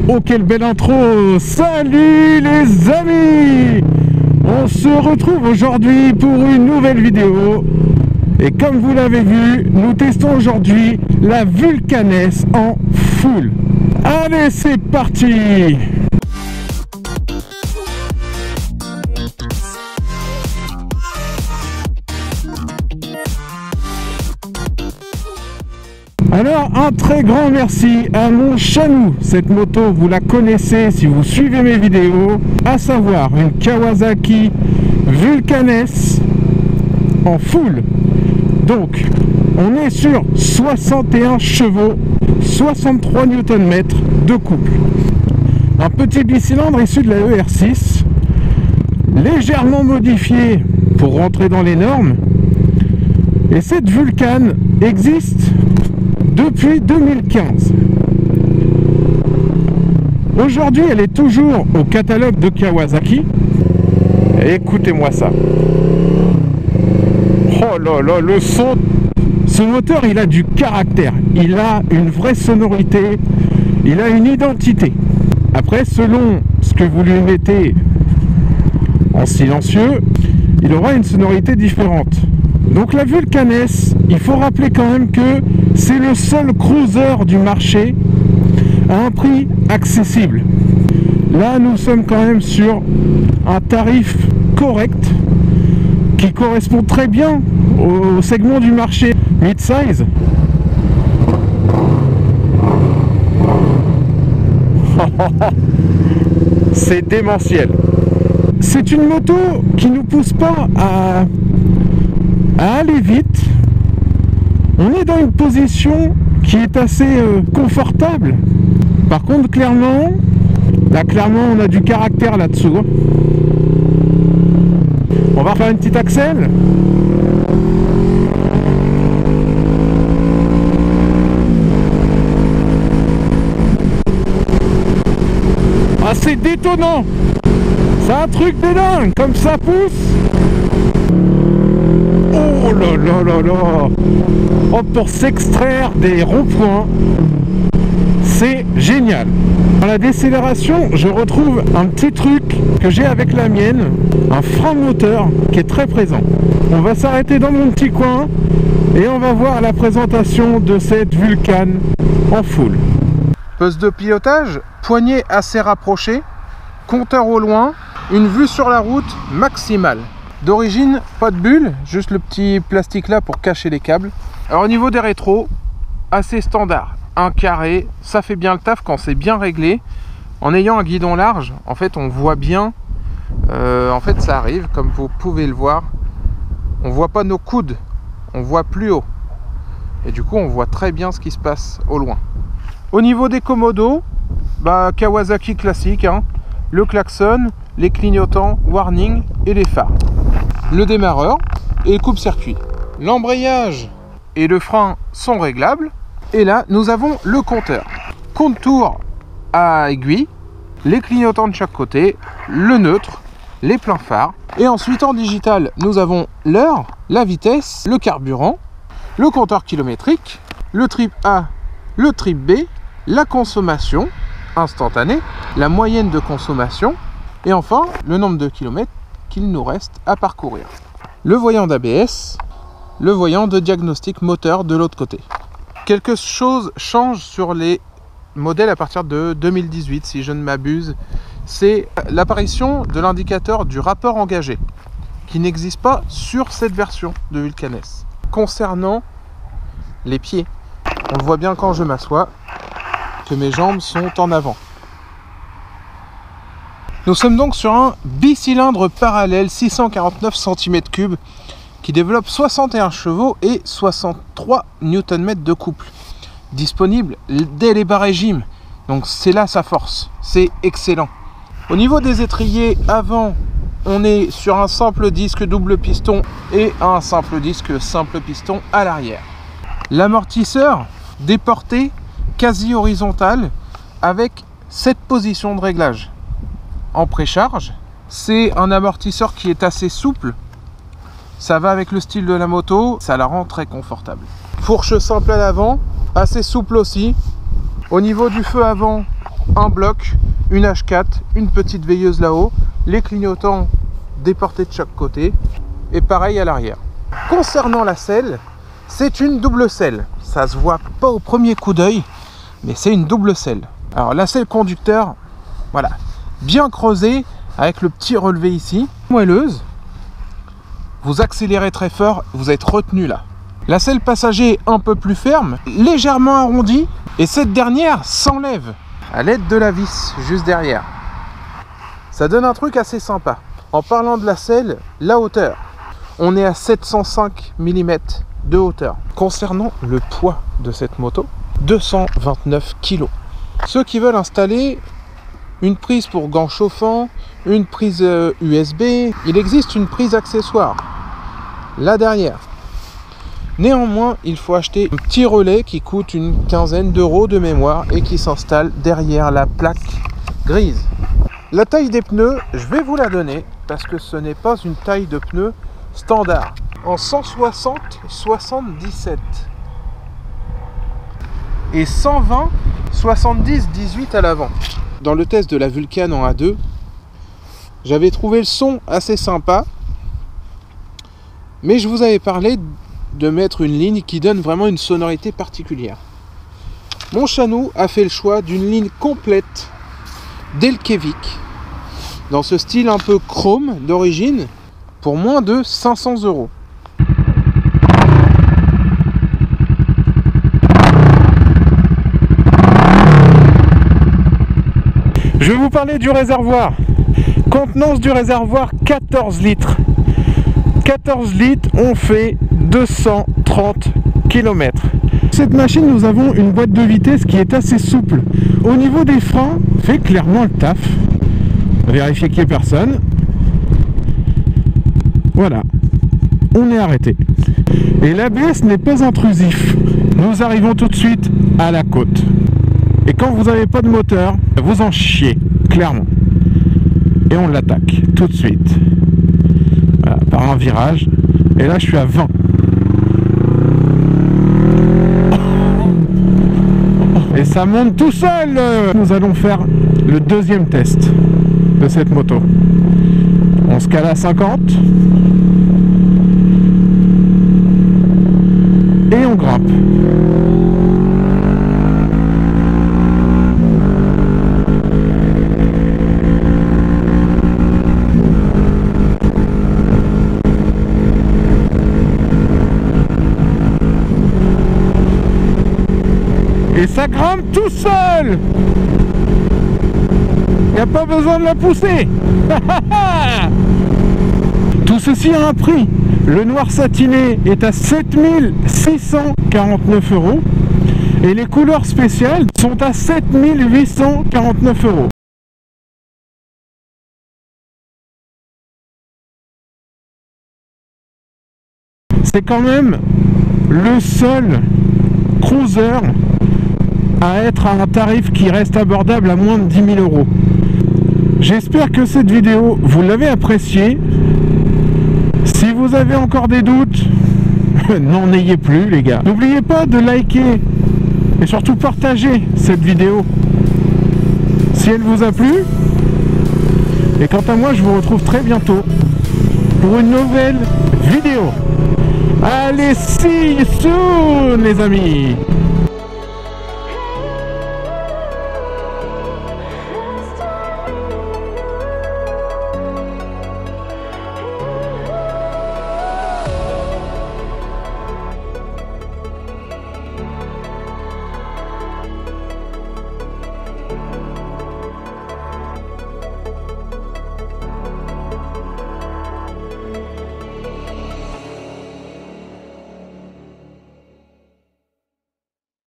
Oh, quelle belle intro! Salut les amis! On se retrouve aujourd'hui pour une nouvelle vidéo. Et comme vous l'avez vu, nous testons aujourd'hui la Vulcan S en full. Allez, c'est parti! Alors, un très grand merci à mon Chanou. Cette moto, vous la connaissez si vous suivez mes vidéos, à savoir une Kawasaki Vulcan S en full. Donc, on est sur 61 chevaux, 63 Nm de couple. Un petit bicylindre issu de la ER6, légèrement modifié pour rentrer dans les normes. Et cette Vulcan existe depuis 2015. Aujourd'hui, elle est toujours au catalogue de Kawasaki. Écoutez-moi ça. Oh là là, le son. Ce moteur, il a du caractère. Il a une vraie sonorité. Il a une identité. Après, selon ce que vous lui mettez en silencieux, il aura une sonorité différente. Donc la Vulcan S, il faut rappeler quand même que c'est le seul cruiser du marché à un prix accessible. Là, nous sommes quand même sur un tarif correct qui correspond très bien au segment du marché mid-size. C'est démentiel. C'est une moto qui ne nous pousse pas à aller vite. On est dans une position qui est assez confortable. Par contre, clairement, on a du caractère là-dessous. On va faire une petite accel. Ah, c'est détonnant. C'est un truc de dingue. Comme ça pousse. Oh là là là là. Oh, pour s'extraire des ronds-points, c'est génial. Dans la décélération, je retrouve un petit truc que j'ai avec la mienne, un frein moteur qui est très présent. On va s'arrêter dans mon petit coin et on va voir la présentation de cette Vulcan en full. Poste de pilotage, poignée assez rapprochée, compteur au loin, une vue sur la route maximale. D'origine, pas de bulle, juste le petit plastique là pour cacher les câbles. Alors au niveau des rétros, assez standard. Un carré, ça fait bien le taf quand c'est bien réglé. En ayant un guidon large, en fait on voit bien, en fait ça arrive, comme vous pouvez le voir. On voit pas nos coudes, on voit plus haut. Et du coup on voit très bien ce qui se passe au loin. Au niveau des commodos, Kawasaki classique, hein, le klaxon, les clignotants, warning et les phares. Le démarreur et le coupe-circuit. L'embrayage et le frein sont réglables. Et là, nous avons le compteur. Compte-tour à aiguille, les clignotants de chaque côté, le neutre, les pleins phares. Et ensuite, en digital, nous avons l'heure, la vitesse, le carburant, le compteur kilométrique, le trip A, le trip B, la consommation instantanée, la moyenne de consommation, et enfin, le nombre de kilomètres qu'il nous reste à parcourir. Le voyant d'ABS, le voyant de diagnostic moteur de l'autre côté. Quelque chose change sur les modèles à partir de 2018, si je ne m'abuse. C'est l'apparition de l'indicateur du rapport engagé, qui n'existe pas sur cette version de Vulcan S. Concernant les pieds, on le voit bien quand je m'assois, que mes jambes sont en avant. Nous sommes donc sur un bicylindre parallèle 649 cm3 qui développe 61 chevaux et 63 Nm de couple. Disponible dès les bas régimes, donc c'est là sa force, c'est excellent. Au niveau des étriers avant, on est sur un simple disque double piston et un simple disque simple piston à l'arrière. L'amortisseur déporté quasi horizontal avec cette position de réglage. En précharge, c'est un amortisseur qui est assez souple, ça va avec le style de la moto, ça la rend très confortable. Fourche simple à l'avant, assez souple aussi, Au niveau du feu avant, un bloc, une H4, une petite veilleuse là-haut, les clignotants déportés de chaque côté, et pareil à l'arrière. Concernant la selle, c'est une double selle. Ça se voit pas au premier coup d'œil, mais c'est une double selle. Alors la selle conducteur, voilà, bien creusée, avec le petit relevé ici, moelleuse. Vous accélérez très fort, vous êtes retenu là. La selle passager un peu plus ferme, légèrement arrondie, et cette dernière s'enlève à l'aide de la vis juste derrière. Ça donne un truc assez sympa. En parlant de la selle, la hauteur. On est à 705 mm de hauteur. Concernant le poids de cette moto, 229 kg. Ceux qui veulent installer une prise pour gants chauffants, une prise USB, il existe une prise accessoire là derrière. Néanmoins, il faut acheter un petit relais qui coûte une quinzaine d'euros de mémoire et qui s'installe derrière la plaque grise. La taille des pneus, je vais vous la donner parce que ce n'est pas une taille de pneu standard. En 160-77 et 120-70-18 à l'avant. Dans le test de la Vulcan en A2, j'avais trouvé le son assez sympa, mais je vous avais parlé de mettre une ligne qui donne vraiment une sonorité particulière. Mon Chanou a fait le choix d'une ligne complète Delkevik dans ce style un peu chrome d'origine pour moins de 500 €. Je vais vous parler du réservoir. Contenance du réservoir 14 litres. 14 litres, on fait 230 km. Cette machine, nous avons une boîte de vitesse qui est assez souple. Au niveau des freins, fait clairement le taf. Vérifier qu'il n'y ait personne. Voilà, on est arrêté. Et l'ABS n'est pas intrusif. Nous arrivons tout de suite à la côte. Et quand vous n'avez pas de moteur, vous en chiez, clairement. Et on l'attaque tout de suite. Voilà, par un virage. Et là, je suis à 20. Et ça monte tout seul. Nous allons faire le deuxième test de cette moto. On se cale à 50. Et on grimpe. Et ça grimpe tout seul. Il n'y a pas besoin de la pousser. Tout ceci a un prix. Le noir satiné est à 7649 € et les couleurs spéciales sont à 7849 €. C'est quand même le seul cruiser à être à un tarif qui reste abordable à moins de 10 000 €. J'espère que cette vidéo, vous l'avez appréciée. Si vous avez encore des doutes, n'en ayez plus les gars. N'oubliez pas de liker et surtout partager cette vidéo si elle vous a plu. Et quant à moi, je vous retrouve très bientôt pour une nouvelle vidéo. Allez, see you soon les amis.